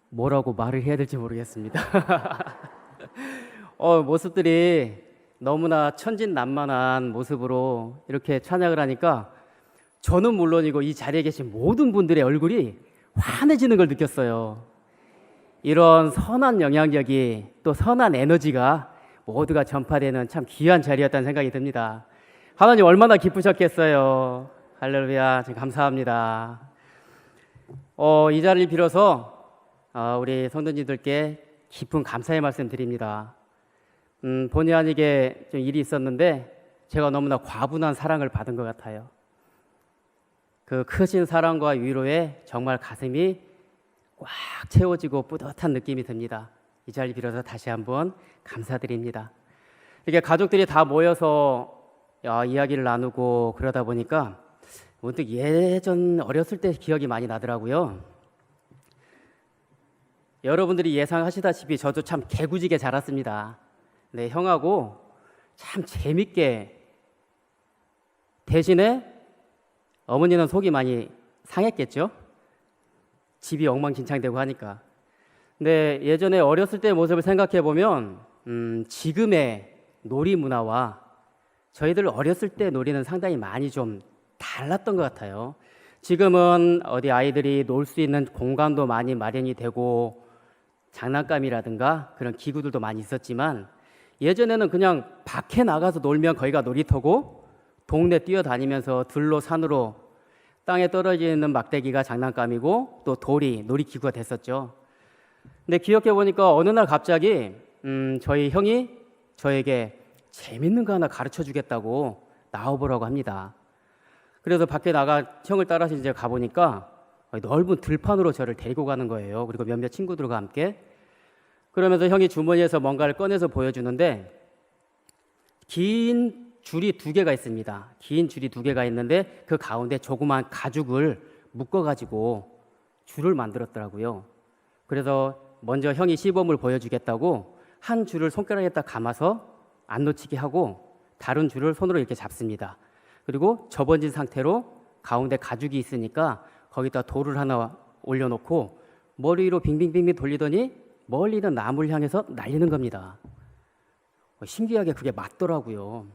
뭐라고 말을 해야 될지 모르겠습니다. 모습들이 너무나 천진난만한 모습으로 이렇게 찬양을 하니까 저는 물론이고 이 자리에 계신 모든 분들의 얼굴이 환해지는 걸 느꼈어요. 이런 선한 영향력이 또 선한 에너지가 모두가 전파되는 참 귀한 자리였다는 생각이 듭니다. 하나님 얼마나 기쁘셨겠어요. 할렐루야, 감사합니다. 이 자리를 빌어서 우리 성도님들께 깊은 감사의 말씀 드립니다. 본의 아니게 좀 일이 있었는데 제가 너무나 과분한 사랑을 받은 것 같아요. 그 크신 사랑과 위로에 정말 가슴이 꽉 채워지고 뿌듯한 느낌이 듭니다. 이 자리를 빌어서 다시 한번 감사드립니다. 이렇게 가족들이 다 모여서 이야기를 나누고 그러다 보니까 문득 예전 어렸을 때 기억이 많이 나더라고요. 여러분들이 예상하시다시피 저도 참 개구지게 자랐습니다. 네, 형하고 참 재밌게, 대신에 어머니는 속이 많이 상했겠죠? 집이 엉망진창되고 하니까. 근데 예전에 어렸을 때의 모습을 생각해 보면 지금의 놀이 문화와 저희들 어렸을 때 놀이는 상당히 많이 좀 달랐던 것 같아요. 지금은 어디 아이들이 놀 수 있는 공간도 많이 마련이 되고 장난감이라든가 그런 기구들도 많이 있었지만 예전에는 그냥 밖에 나가서 놀면 거기가 놀이터고 동네 뛰어다니면서 들로 산으로 땅에 떨어지는 막대기가 장난감이고 또 돌이 놀이기구가 됐었죠. 근데 기억해 보니까 어느 날 갑자기 저희 형이 저에게 재밌는 거 하나 가르쳐 주겠다고 나와보라고 합니다. 그래서 밖에 나가 형을 따라서 이제 가보니까 넓은 들판으로 저를 데리고 가는 거예요. 그리고 몇몇 친구들과 함께. 그러면서 형이 주머니에서 뭔가를 꺼내서 보여주는데 긴 줄이 2개가 있습니다. 긴 줄이 2개가 있는데 그 가운데 조그만 가죽을 묶어가지고 줄을 만들었더라고요. 그래서 먼저 형이 시범을 보여주겠다고 한 줄을 손가락에다 감아서 안 놓치게 하고 다른 줄을 손으로 이렇게 잡습니다. 그리고 접어진 상태로 가운데 가죽이 있으니까 거기다 돌을 하나 올려놓고 머리 위로 빙빙빙빙 돌리더니 멀리 있는 나무를 향해서 날리는 겁니다. 신기하게 그게 맞더라고요.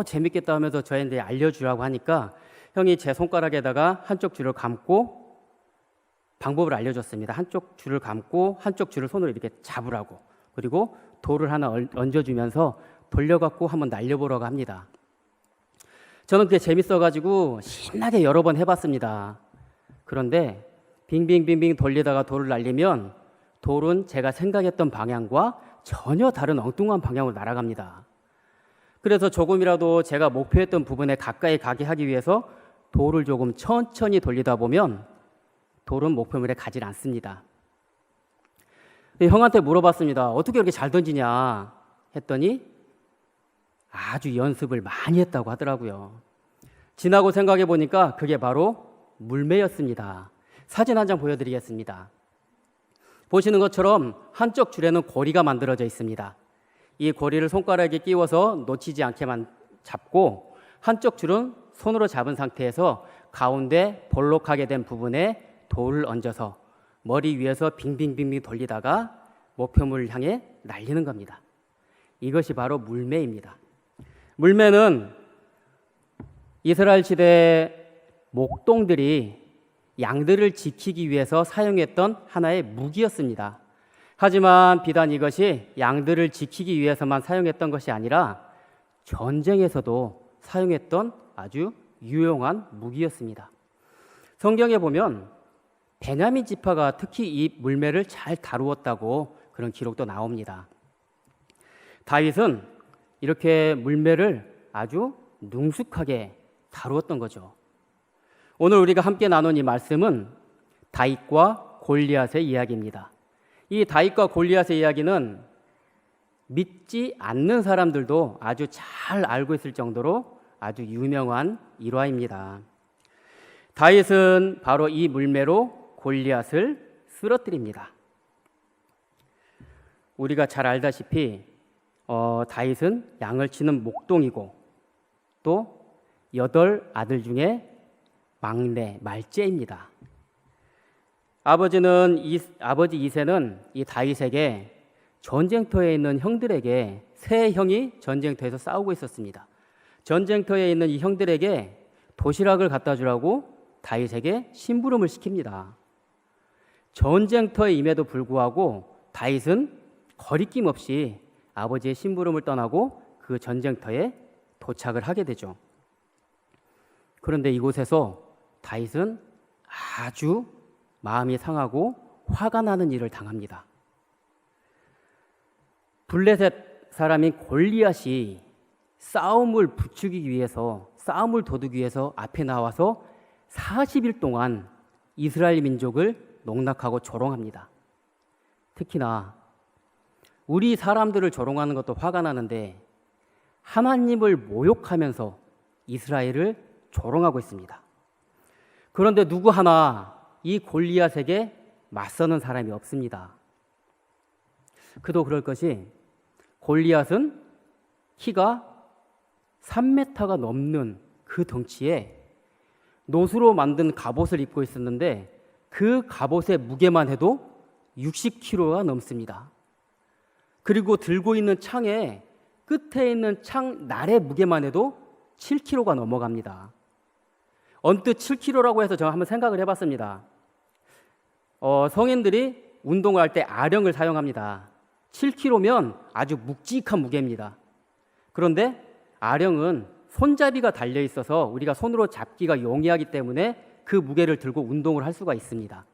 재밌겠다 하면서 저한테 알려주라고 하니까 형이 제 손가락에다가 한쪽 줄을 감고 방법을 알려줬습니다. 한쪽 줄을 감고 한쪽 줄을 손으로 이렇게 잡으라고. 그리고 돌을 하나 얹어주면서 돌려갖고 한번 날려보라고 합니다. 저는 그게 재밌어가지고 신나게 여러 번 해봤습니다. 그런데 빙빙빙빙 돌리다가 돌을 날리면 돌은 제가 생각했던 방향과 전혀 다른 엉뚱한 방향으로 날아갑니다. 그래서 조금이라도 제가 목표했던 부분에 가까이 가게 하기 위해서 돌을 조금 천천히 돌리다 보면 돌은 목표물에 가지 않습니다. 형한테 물어봤습니다. 어떻게 이렇게 잘 던지냐 했더니 아주 연습을 많이 했다고 하더라고요. 지나고 생각해 보니까 그게 바로 물매였습니다. 사진 한 장 보여드리겠습니다. 보시는 것처럼 한쪽 줄에는 고리가 만들어져 있습니다. 이 고리를 손가락에 끼워서 놓치지 않게만 잡고 한쪽 줄은 손으로 잡은 상태에서 가운데 볼록하게 된 부분에 돌을 얹어서 머리 위에서 빙빙빙빙 돌리다가 목표물을 향해 날리는 겁니다. 이것이 바로 물매입니다. 물매는 이스라엘 시대 목동들이 양들을 지키기 위해서 사용했던 하나의 무기였습니다. 하지만 비단 이것이 양들을 지키기 위해서만 사용했던 것이 아니라 전쟁에서도 사용했던 아주 유용한 무기였습니다. 성경에 보면 베냐민 지파가 특히 이 물매를 잘 다루었다고 그런 기록도 나옵니다. 다윗은 이렇게 물매를 아주 능숙하게 다루었던 거죠. 오늘 우리가 함께 나눈 이 말씀은 다윗과 골리앗의 이야기입니다. 이 다윗과 골리앗의 이야기는 믿지 않는 사람들도 아주 잘 알고 있을 정도로 아주 유명한 일화입니다. 다윗은 바로 이 물매로 골리앗을 쓰러뜨립니다. 우리가 잘 알다시피 다윗은 양을 치는 목동이고 또 8 아들 중에 막내 말째입니다. 아버지 이새는 이 다윗에게 전쟁터에 있는 형들에게 세 형이 전쟁터에서 싸우고 있었습니다. 전쟁터에 있는 이 형들에게 도시락을 갖다 주라고 다윗에게 심부름을 시킵니다. 전쟁터에 임에도 불구하고 다윗은 거리낌 없이 아버지의 심부름을 떠나고 그 전쟁터에 도착을 하게 되죠. 그런데 이곳에서 다윗은 아주 마음이 상하고 화가 나는 일을 당합니다. 블레셋 사람인 골리앗이 싸움을 부추기기 위해서, 싸움을 도두기 위해서 앞에 나와서 40일 동안 이스라엘 민족을 농락하고 조롱합니다. 특히나 우리 사람들을 조롱하는 것도 화가 나는데 하나님을 모욕하면서 이스라엘을 조롱하고 있습니다. 그런데 누구 하나 이 골리앗에게 맞서는 사람이 없습니다. 그도 그럴 것이 골리앗은 키가 3m가 넘는 그 덩치에 노수로 만든 갑옷을 입고 있었는데 그 갑옷의 무게만 해도 60kg가 넘습니다. 그리고 들고 있는 창의 끝에 있는 창 날의 무게만 해도 7kg가 넘어갑니다. 언뜻 7kg라고 해서 제가 한번 생각을 해봤습니다. 성인들이 운동을 할 때 아령을 사용합니다. 7kg면 아주 묵직한 무게입니다. 그런데 아령은 손잡이가 달려 있어서 우리가 손으로 잡기가 용이하기 때문에 그 무게를 들고 운동을 할 수가 있습니다.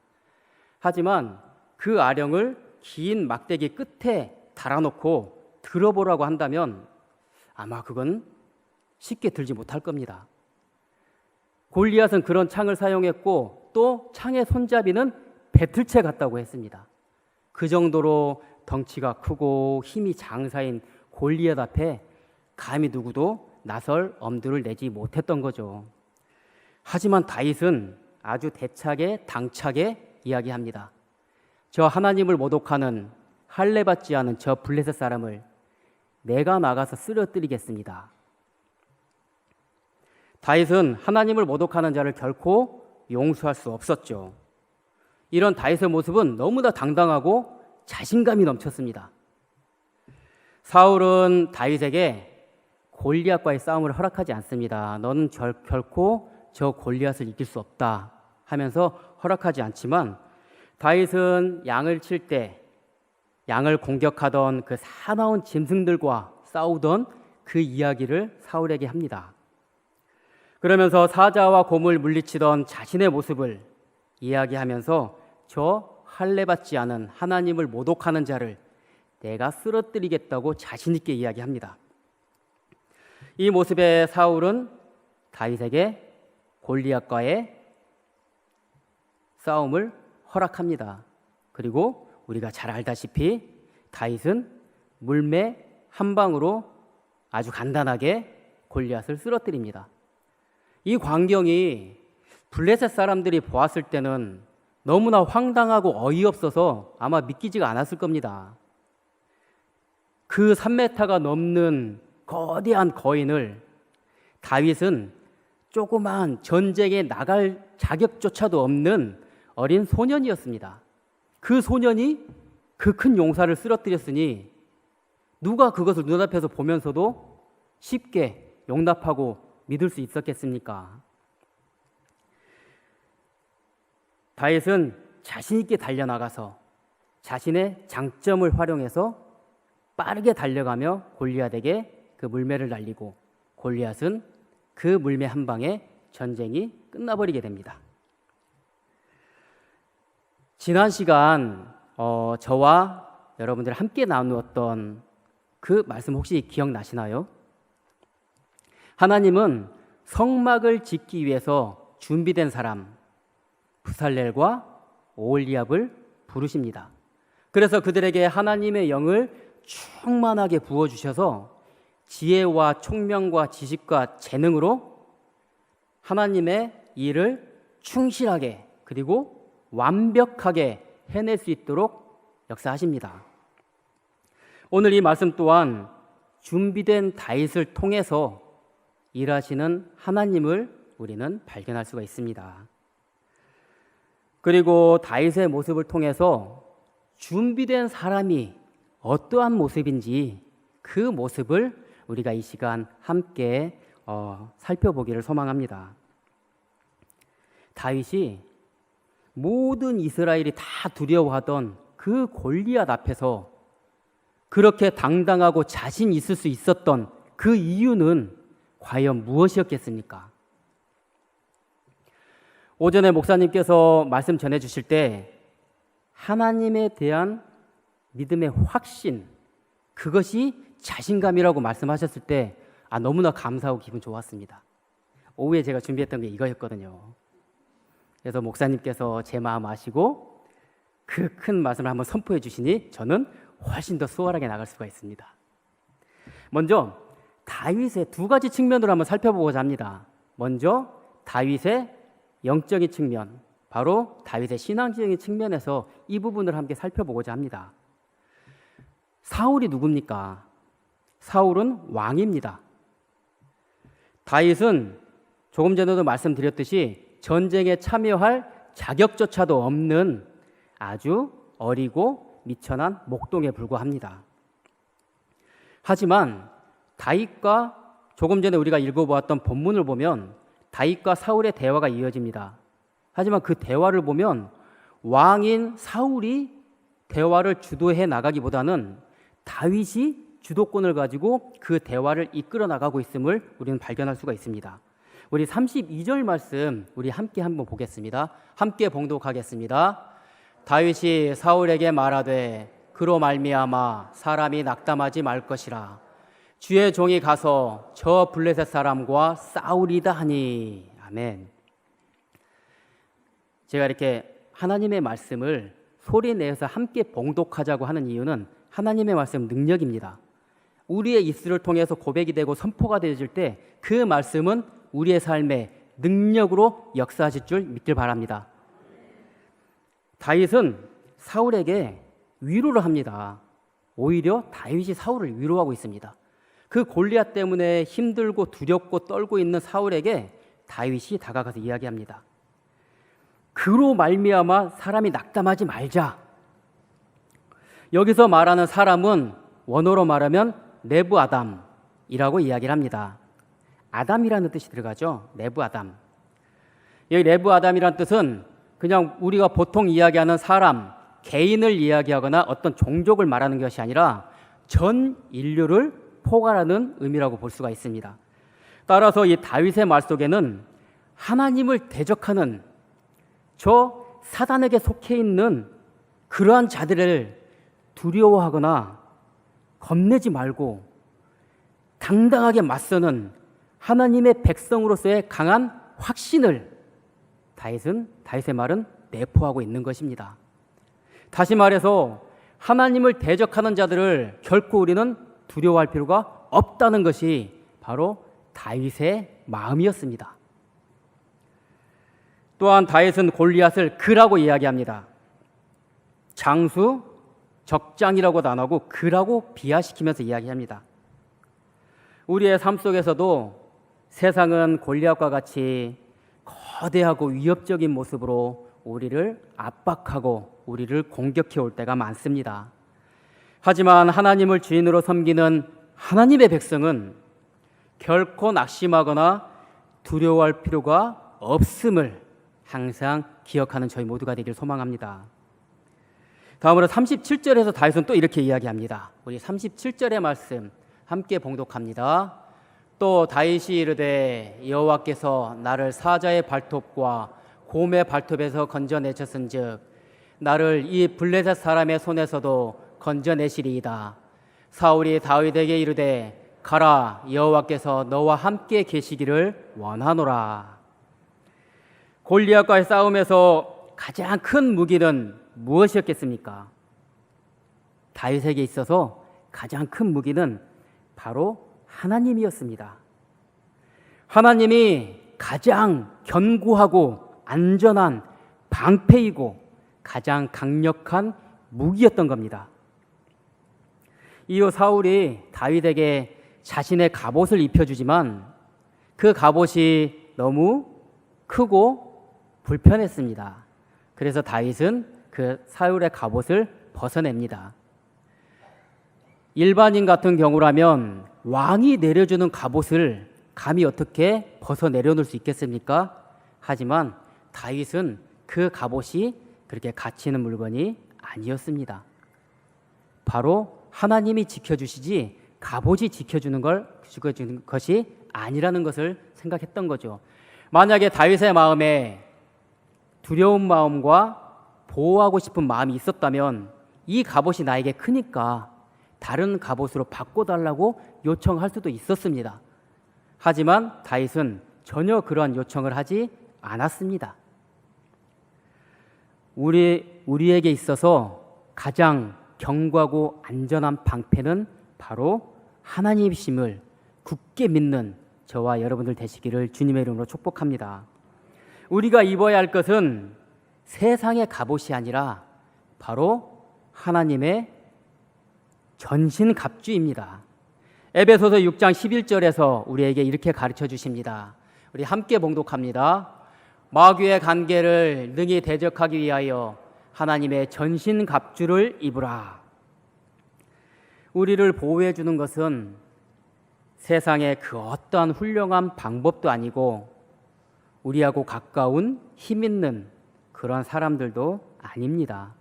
하지만 그 아령을 긴 막대기 끝에 달아놓고 들어보라고 한다면 아마 그건 쉽게 들지 못할 겁니다. 골리앗은 그런 창을 사용했고 또 창의 손잡이는 배틀채 같다고 했습니다. 그 정도로 덩치가 크고 힘이 장사인 골리앗 앞에 감히 누구도 나설 엄두를 내지 못했던 거죠. 하지만 다윗은 아주 대차게 당차게 이야기합니다. 저 하나님을 모독하는 할례받지 않은 저 블레셋 사람을 내가 나가서 쓰러뜨리겠습니다. 다윗은 하나님을 모독하는 자를 결코 용서할 수 없었죠. 이런 다윗의 모습은 너무나 당당하고 자신감이 넘쳤습니다. 사울은 다윗에게 골리앗과의 싸움을 허락하지 않습니다. 너는 결코 저 골리앗을 이길 수 없다 하면서 허락하지 않지만 다윗은 양을 칠 때 양을 공격하던 그 사나운 짐승들과 싸우던 그 이야기를 사울에게 합니다. 그러면서 사자와 곰을 물리치던 자신의 모습을 이야기하면서 저 할례받지 않은 하나님을 모독하는 자를 내가 쓰러뜨리겠다고 자신 있게 이야기합니다. 이 모습에 사울은 다윗에게 골리앗과의 싸움을 허락합니다. 그리고 우리가 잘 알다시피 다윗은 물매 한 방으로 아주 간단하게 골리앗을 쓰러뜨립니다. 이 광경이 블레셋 사람들이 보았을 때는 너무나 황당하고 어이없어서 아마 믿기지가 않았을 겁니다. 그 3m가 넘는 거대한 거인을 다윗은 조그만 전쟁에 나갈 자격조차도 없는 어린 소년이었습니다. 그 소년이 그 큰 용사를 쓰러뜨렸으니 누가 그것을 눈앞에서 보면서도 쉽게 용납하고 믿을 수 있었겠습니까? 다윗은 자신 있게 달려나가서 자신의 장점을 활용해서 빠르게 달려가며 골리앗에게 그 물매를 날리고 골리앗은 그 물매 한 방에 전쟁이 끝나버리게 됩니다. 지난 시간 저와 여러분들 함께 나누었던 그 말씀 혹시 기억나시나요? 하나님은 성막을 짓기 위해서 준비된 사람 부살렐과 오홀리압을 부르십니다. 그래서 그들에게 하나님의 영을 충만하게 부어주셔서 지혜와 총명과 지식과 재능으로 하나님의 일을 충실하게 그리고 완벽하게 해낼 수 있도록 역사하십니다. 오늘 이 말씀 또한 준비된 다윗을 통해서 일하시는 하나님을 우리는 발견할 수가 있습니다. 그리고 다윗의 모습을 통해서 준비된 사람이 어떠한 모습인지 그 모습을 우리가 이 시간 함께 살펴보기를 소망합니다. 다윗이 모든 이스라엘이 다 두려워하던 그 골리앗 앞에서 그렇게 당당하고 자신 있을 수 있었던 그 이유는 과연 무엇이었겠습니까? 오전에 목사님께서 말씀 전해 주실 때 하나님에 대한 믿음의 확신, 그것이 자신감이라고 말씀하셨을 때 너무나 감사하고 기분 좋았습니다. 오후에 제가 준비했던 게 이거였거든요. 그래서 목사님께서 제 마음 아시고 그 큰 말씀을 한번 선포해 주시니 저는 훨씬 더 수월하게 나갈 수가 있습니다. 먼저 다윗의 두 가지 측면으로 한번 살펴보고자 합니다. 먼저 다윗의 영적인 측면, 바로 다윗의 신앙적인 측면에서 이 부분을 함께 살펴보고자 합니다. 사울이 누굽니까? 사울은 왕입니다. 다윗은 조금 전에도 말씀드렸듯이 전쟁에 참여할 자격조차도 없는 아주 어리고 미천한 목동에 불과합니다. 하지만 다윗과 조금 전에 우리가 읽어보았던 본문을 보면 다윗과 사울의 대화가 이어집니다. 하지만 그 대화를 보면 왕인 사울이 대화를 주도해 나가기보다는 다윗이 주도권을 가지고 그 대화를 이끌어 나가고 있음을 우리는 발견할 수가 있습니다. 우리 32절 말씀 우리 함께 한번 보겠습니다. 함께 봉독하겠습니다. 다윗이 사울에게 말하되 그로 말미암아 사람이 낙담하지 말 것이라. 주의 종이 가서 저 블레셋 사람과 싸우리다 하니. 아멘. 제가 이렇게 하나님의 말씀을 소리 내서 함께 봉독하자고 하는 이유는 하나님의 말씀 능력입니다. 우리의 입술을 통해서 고백이 되고 선포가 되어질 때 그 말씀은 우리의 삶에 능력으로 역사하실 줄 믿길 바랍니다. 다윗은 사울에게 위로를 합니다. 오히려 다윗이 사울을 위로하고 있습니다. 그 골리앗 때문에 힘들고 두렵고 떨고 있는 사울에게 다윗이 다가가서 이야기합니다. 그로 말미암아 사람이 낙담하지 말자. 여기서 말하는 사람은 원어로 말하면 네부 아담이라고 이야기를 합니다. 아담이라는 뜻이 들어가죠. 네부 아담. 여기 네부 아담이라는 뜻은 그냥 우리가 보통 이야기하는 사람, 개인을 이야기하거나 어떤 종족을 말하는 것이 아니라 전 인류를 포괄하는 의미라고 볼 수가 있습니다. 따라서 이 다윗의 말 속에는 하나님을 대적하는 저 사단에게 속해 있는 그러한 자들을 두려워하거나 겁내지 말고 당당하게 맞서는 하나님의 백성으로서의 강한 확신을 다윗의 말은 내포하고 있는 것입니다. 다시 말해서 하나님을 대적하는 자들을 결코 우리는 두려워할 필요가 없다는 것이 바로 다윗의 마음이었습니다. 또한 다윗은 골리앗을 그라고 이야기합니다. 장수, 적장이라고도 안 하고 그라고 비하시키면서 이야기합니다. 우리의 삶 속에서도 세상은 골리앗과 같이 거대하고 위협적인 모습으로 우리를 압박하고 우리를 공격해 올 때가 많습니다. 하지만 하나님을 주인으로 섬기는 하나님의 백성은 결코 낙심하거나 두려워할 필요가 없음을 항상 기억하는 저희 모두가 되길 소망합니다. 다음으로 37절에서 다윗은 또 이렇게 이야기합니다. 우리 37절의 말씀 함께 봉독합니다. 또 다윗이 이르되 여호와께서 나를 사자의 발톱과 곰의 발톱에서 건져내셨은즉 나를 이 블레셋 사람의 손에서도 건져내시리이다. 사울이 다윗에게 이르되 가라, 여호와께서 너와 함께 계시기를 원하노라. 골리앗과의 싸움에서 가장 큰 무기는 무엇이었겠습니까? 다윗에게 있어서 가장 큰 무기는 바로 하나님이었습니다. 하나님이 가장 견고하고 안전한 방패이고 가장 강력한 무기였던 겁니다. 이후 사울이 다윗에게 자신의 갑옷을 입혀주지만 그 갑옷이 너무 크고 불편했습니다. 그래서 다윗은 그 사울의 갑옷을 벗어냅니다. 일반인 같은 경우라면 왕이 내려주는 갑옷을 감히 어떻게 벗어 내려놓을 수 있겠습니까? 하지만 다윗은 그 갑옷이 그렇게 가치 있는 물건이 아니었습니다. 바로 하나님이 지켜주시지 갑옷이 지켜주는 것이 아니라는 것을 생각했던 거죠. 만약에 다윗의 마음에 두려운 마음과 보호하고 싶은 마음이 있었다면 이 갑옷이 나에게 크니까 다른 갑옷으로 바꿔달라고 요청할 수도 있었습니다. 하지만 다윗은 전혀 그러한 요청을 하지 않았습니다. 우리에게 있어서 가장 견고하고 안전한 방패는 바로 하나님이심을 굳게 믿는 저와 여러분들 되시기를 주님의 이름으로 축복합니다. 우리가 입어야 할 것은 세상의 갑옷이 아니라 바로 하나님의 전신갑주입니다. 에베소서 6장 11절에서 우리에게 이렇게 가르쳐 주십니다. 우리 함께 봉독합니다. 마귀의 관계를 능히 대적하기 위하여 하나님의 전신갑주를 입으라. 우리를 보호해 주는 것은 세상의 그 어떠한 훌륭한 방법도 아니고 우리하고 가까운 힘 있는 그런 사람들도 아닙니다.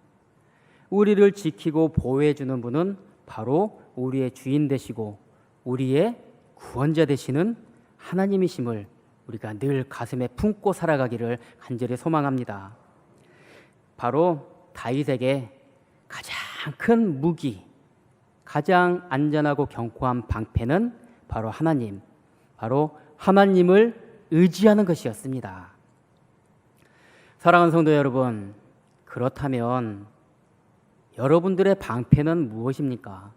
우리를 지키고 보호해 주는 분은 바로 우리의 주인 되시고 우리의 구원자 되시는 하나님이심을 우리가 늘 가슴에 품고 살아가기를 간절히 소망합니다. 바로 다윗에게 가장 큰 무기, 가장 안전하고 견고한 방패는 바로 하나님, 바로 하나님을 의지하는 것이었습니다. 사랑하는 성도 여러분, 그렇다면 여러분들의 방패는 무엇입니까?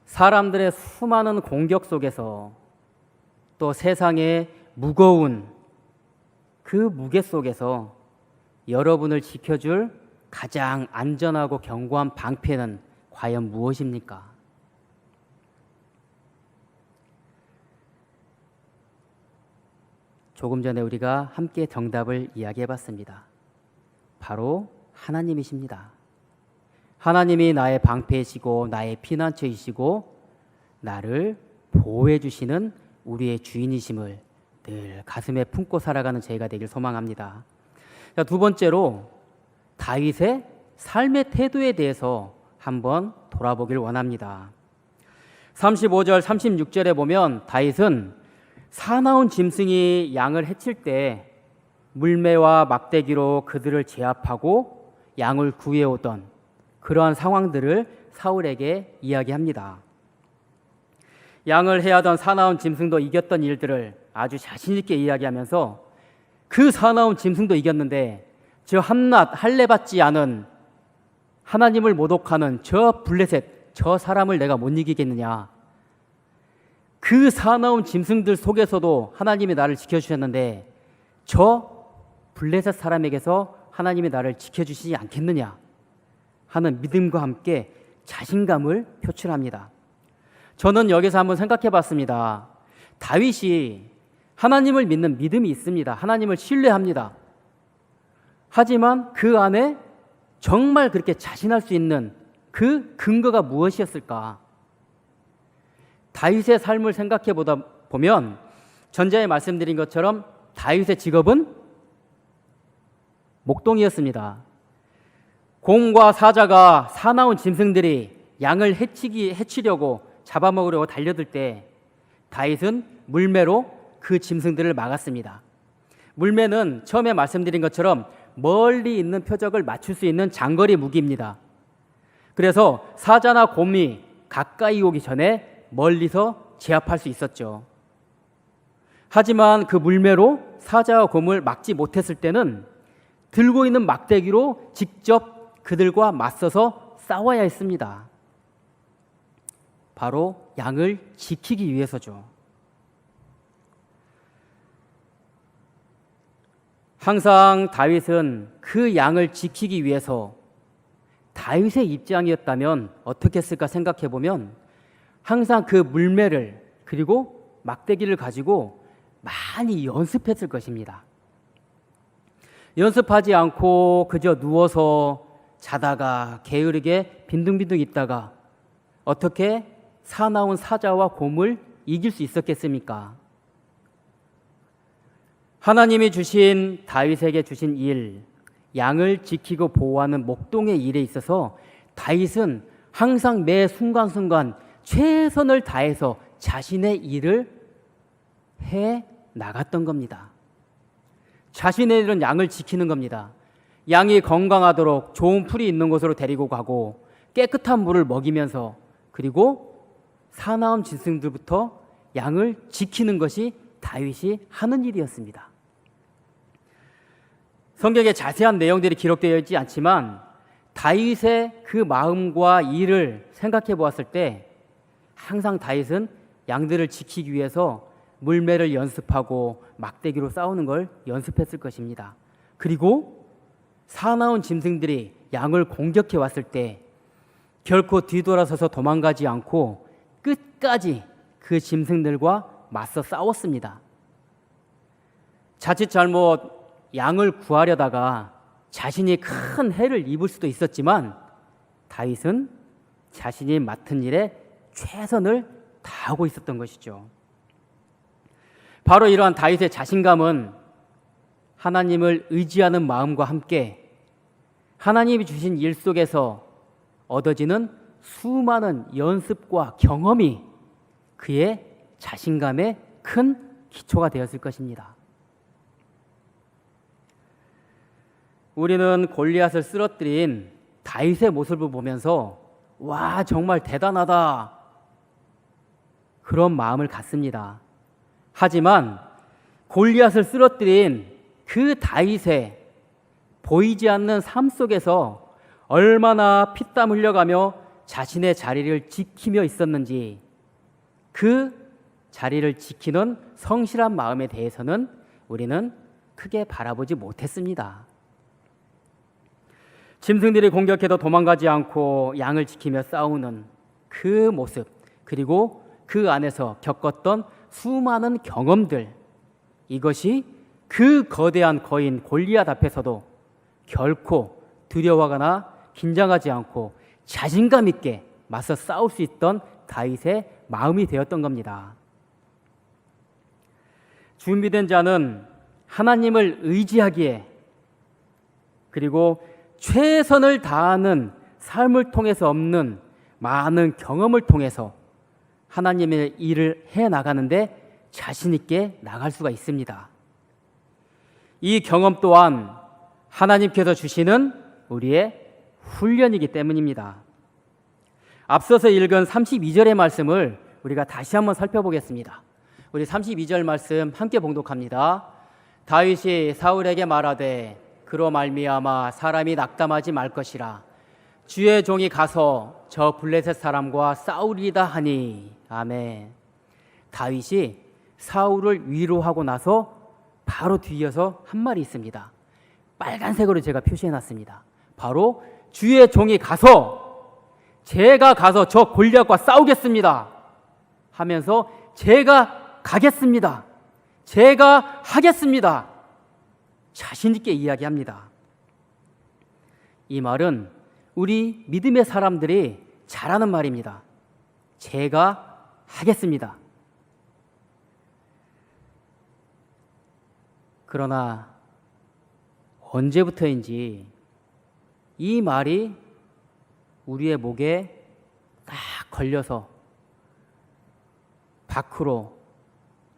사람들의 수많은 공격 속에서 또 세상의 무거운 그 무게 속에서 여러분을 지켜줄 가장 안전하고 견고한 방패는 과연 무엇입니까? 조금 전에 우리가 함께 정답을 이야기해 봤습니다. 바로 하나님이십니다. 하나님이 나의 방패이시고 나의 피난처이시고 나를 보호해 주시는 우리의 주인이심을 늘 가슴에 품고 살아가는 저희가 되길 소망합니다. 자, 두 번째로 다윗의 삶의 태도에 대해서 한번 돌아보길 원합니다. 35절 36절에 보면 다윗은 사나운 짐승이 양을 해칠 때 물매와 막대기로 그들을 제압하고 양을 구해오던 그러한 상황들을 사울에게 이야기합니다. 양을 해하던 사나운 짐승도 이겼던 일들을 아주 자신 있게 이야기하면서 그 사나운 짐승도 이겼는데 저 한낱 할례 받지 않은 하나님을 모독하는 저 블레셋 저 사람을 내가 못 이기겠느냐. 그 사나운 짐승들 속에서도 하나님이 나를 지켜주셨는데 저 블레셋 사람에게서 하나님이 나를 지켜주시지 않겠느냐 하는 믿음과 함께 자신감을 표출합니다. 저는 여기서 한번 생각해 봤습니다. 다윗이 하나님을 믿는 믿음이 있습니다. 하나님을 신뢰합니다. 하지만 그 안에 정말 그렇게 자신할 수 있는 그 근거가 무엇이었을까? 다윗의 삶을 생각해 보다 보면 전자에 말씀드린 것처럼 다윗의 직업은 목동이었습니다. 공과 사자가 사나운 짐승들이 양을 해치려고 잡아먹으려고 달려들 때 다윗은 물매로 그 짐승들을 막았습니다. 물매는 처음에 말씀드린 것처럼 멀리 있는 표적을 맞출 수 있는 장거리 무기입니다. 그래서 사자나 곰이 가까이 오기 전에 멀리서 제압할 수 있었죠. 하지만 그 물매로 사자와 곰을 막지 못했을 때는 들고 있는 막대기로 직접 그들과 맞서서 싸워야 했습니다. 바로 양을 지키기 위해서죠. 항상 다윗은 그 양을 지키기 위해서 다윗의 입장이었다면 어떻게 했을까 생각해 보면 항상 그 물매를 그리고 막대기를 가지고 많이 연습했을 것입니다. 연습하지 않고 그저 누워서 자다가 게으르게 빈둥빈둥 있다가 어떻게 사나운 사자와 곰을 이길 수 있었겠습니까? 하나님이 주신 다윗에게 주신 일, 양을 지키고 보호하는 목동의 일에 있어서 다윗은 항상 매 순간순간 최선을 다해서 자신의 일을 해 나갔던 겁니다. 자신의 일은 양을 지키는 겁니다. 양이 건강하도록 좋은 풀이 있는 곳으로 데리고 가고 깨끗한 물을 먹이면서 그리고 사나운 짐승들부터 양을 지키는 것이 다윗이 하는 일이었습니다. 성경에 자세한 내용들이 기록되어 있지 않지만 다윗의 그 마음과 일을 생각해 보았을 때 항상 다윗은 양들을 지키기 위해서 물매를 연습하고 막대기로 싸우는 걸 연습했을 것입니다. 그리고 사나운 짐승들이 양을 공격해 왔을 때 결코 뒤돌아서서 도망가지 않고 끝까지 그 짐승들과 맞서 싸웠습니다. 자칫 잘못 양을 구하려다가 자신이 큰 해를 입을 수도 있었지만 다윗은 자신이 맡은 일에 최선을 다하고 있었던 것이죠. 바로 이러한 다윗의 자신감은 하나님을 의지하는 마음과 함께 하나님이 주신 일 속에서 얻어지는 수많은 연습과 경험이 그의 자신감의 큰 기초가 되었을 것입니다. 우리는 골리앗을 쓰러뜨린 다윗의 모습을 보면서 와, 정말 대단하다, 그런 마음을 갖습니다. 하지만 골리앗을 쓰러뜨린 그 다윗의 보이지 않는 삶 속에서 얼마나 피땀 흘려가며 자신의 자리를 지키며 있었는지, 그 자리를 지키는 성실한 마음에 대해서는 우리는 크게 바라보지 못했습니다. 짐승들이 공격해도 도망가지 않고 양을 지키며 싸우는 그 모습, 그리고 그 안에서 겪었던 수많은 경험들, 이것이 그 거대한 거인 골리앗 앞에서도 결코 두려워하거나 긴장하지 않고 자신감 있게 맞서 싸울 수 있던 다윗의 마음이 되었던 겁니다. 준비된 자는 하나님을 의지하기에, 그리고 최선을 다하는 삶을 통해서 얻는 많은 경험을 통해서 하나님의 일을 해 나가는데 자신 있게 나갈 수가 있습니다. 이 경험 또한 하나님께서 주시는 우리의 훈련이기 때문입니다. 앞서서 읽은 32절의 말씀을 우리가 다시 한번 살펴보겠습니다. 우리 32절 말씀 함께 봉독합니다. 다윗이 사울에게 말하되 그로 말미암아 사람이 낙담하지 말 것이라. 주의 종이 가서 저 블레셋 사람과 싸우리이다 하니. 아멘. 다윗이 사울을 위로하고 나서 바로 뒤이어서 한 말이 있습니다. 빨간색으로 제가 표시해놨습니다. 바로 주의 종이 가서, 제가 가서 저 골리앗과 싸우겠습니다 하면서 제가 가겠습니다, 제가 하겠습니다, 자신 있게 이야기합니다. 이 말은 우리 믿음의 사람들이 잘하는 말입니다. 제가 하겠습니다. 그러나 언제부터인지 이 말이 우리의 목에 딱 걸려서 밖으로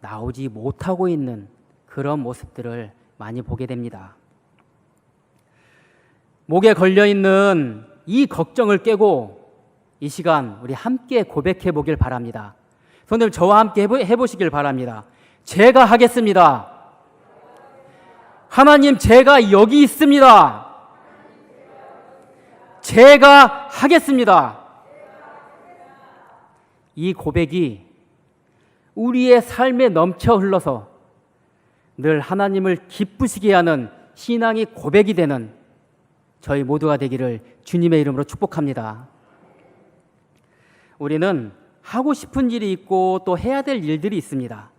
나오지 못하고 있는 그런 모습들을 많이 보게 됩니다. 목에 걸려있는 이 걱정을 깨고 이 시간 우리 함께 고백해 보길 바랍니다. 손들 저와 함께 해보시길 바랍니다. 제가 하겠습니다. 하나님, 제가 여기 있습니다. 제가 하겠습니다. 이 고백이 우리의 삶에 넘쳐 흘러서 늘 하나님을 기쁘시게 하는 신앙이 고백이 되는 저희 모두가 되기를 주님의 이름으로 축복합니다. 우리는 하고 싶은 일이 있고 또 해야 될 일들이 있습니다.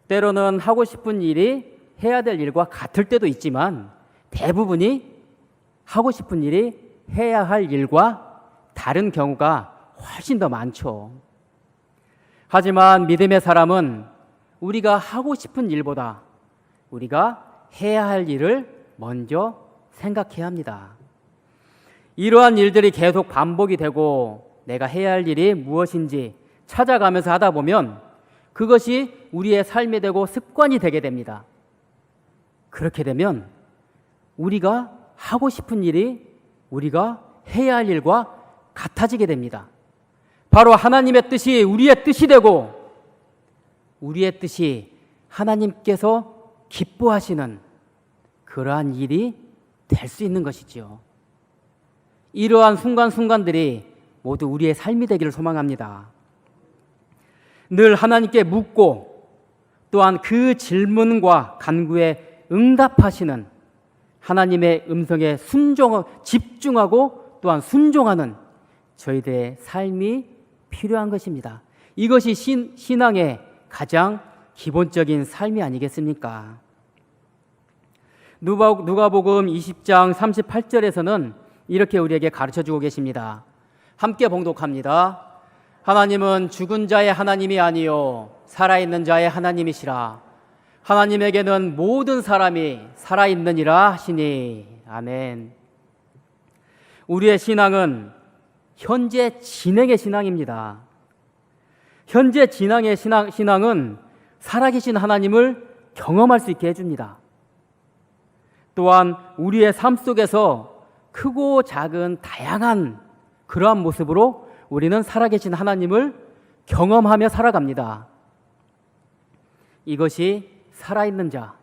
때로는 하고 싶은 일이 해야 될 일과 같을 때도 있지만 대부분이 하고 싶은 일이 해야 할 일과 다른 경우가 훨씬 더 많죠. 하지만 믿음의 사람은 우리가 하고 싶은 일보다 우리가 해야 할 일을 먼저 생각해야 합니다. 이러한 일들이 계속 반복이 되고 내가 해야 할 일이 무엇인지 찾아가면서 하다 보면 그것이 우리의 삶이 되고 습관이 되게 됩니다. 그렇게 되면 우리가 하고 싶은 일이 우리가 해야 할 일과 같아지게 됩니다. 바로 하나님의 뜻이 우리의 뜻이 되고 우리의 뜻이 하나님께서 기뻐하시는 그러한 일이 될 수 있는 것이지요. 이러한 순간순간들이 모두 우리의 삶이 되기를 소망합니다. 늘 하나님께 묻고 또한 그 질문과 간구에 응답하시는 하나님의 음성에 집중하고 또한 순종하는 저희들의 삶이 필요한 것입니다. 이것이 신앙의 가장 기본적인 삶이 아니겠습니까? 누가복음 20장 38절에서는 이렇게 우리에게 가르쳐주고 계십니다. 함께 봉독합니다. 하나님은 죽은 자의 하나님이 아니요 살아있는 자의 하나님이시라. 하나님에게는 모든 사람이 살아있느니라 하시니. 아멘. 우리의 신앙은 현재 진행의 신앙입니다. 현재 진행의 신앙은 살아계신 하나님을 경험할 수 있게 해줍니다. 또한 우리의 삶 속에서 크고 작은 다양한 그러한 모습으로 우리는 살아계신 하나님을 경험하며 살아갑니다. 이것이 살아있는 자,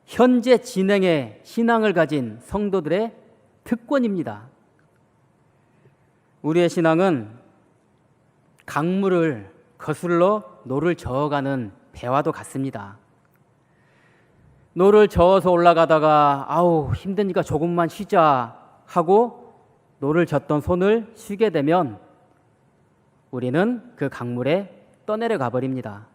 현재 진행의 신앙을 가진 성도들의 특권입니다. 우리의 신앙은 강물을 거슬러 노를 저어가는 배와도 같습니다. 노를 저어서 올라가다가 아우 힘드니까 조금만 쉬자 하고 노를 젓던 손을 쉬게 되면 우리는 그 강물에 떠내려가 버립니다.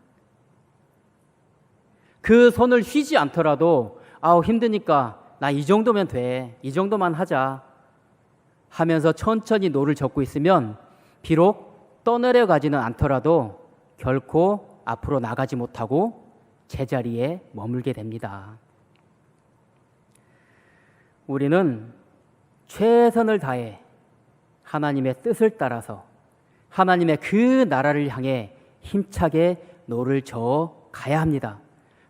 그 손을 쉬지 않더라도 아우 힘드니까 나 이 정도면 돼, 이 정도만 하자 하면서 천천히 노를 젓고 있으면 비록 떠내려가지는 않더라도 결코 앞으로 나가지 못하고 제자리에 머물게 됩니다. 우리는 최선을 다해 하나님의 뜻을 따라서 하나님의 그 나라를 향해 힘차게 노를 저어 가야 합니다.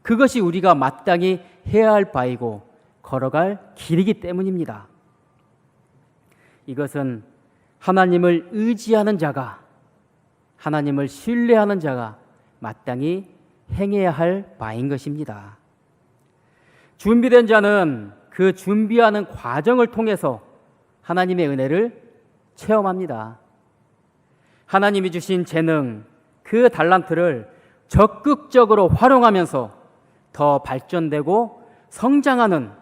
그것이 우리가 마땅히 해야 할 바이고 걸어갈 길이기 때문입니다. 이것은 하나님을 의지하는 자가, 하나님을 신뢰하는 자가 마땅히 행해야 할 바인 것입니다. 준비된 자는 그 준비하는 과정을 통해서 하나님의 은혜를 체험합니다. 하나님이 주신 재능, 그 달란트를 적극적으로 활용하면서 더 발전되고 성장하는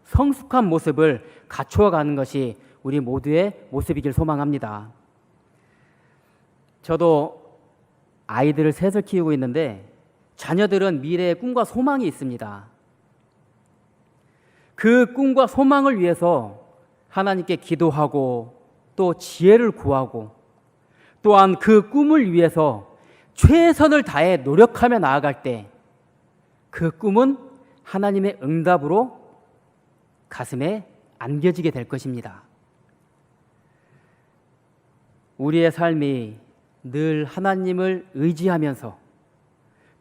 성숙한 모습을 갖추어가는 것이 우리 모두의 모습이길 소망합니다. 저도 아이들을 셋을 키우고 있는데 자녀들은 미래의 꿈과 소망이 있습니다. 그 꿈과 소망을 위해서 하나님께 기도하고 또 지혜를 구하고 또한 그 꿈을 위해서 최선을 다해 노력하며 나아갈 때 그 꿈은 하나님의 응답으로 가슴에 안겨지게 될 것입니다. 우리의 삶이 늘 하나님을 의지하면서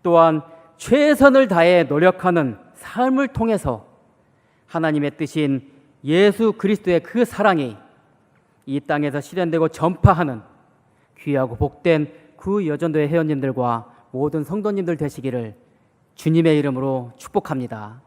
또한 최선을 다해 노력하는 삶을 통해서 하나님의 뜻인 예수 그리스도의 그 사랑이 이 땅에서 실현되고 전파하는 귀하고 복된 그 여전도의 회원님들과 모든 성도님들 되시기를 주님의 이름으로 축복합니다.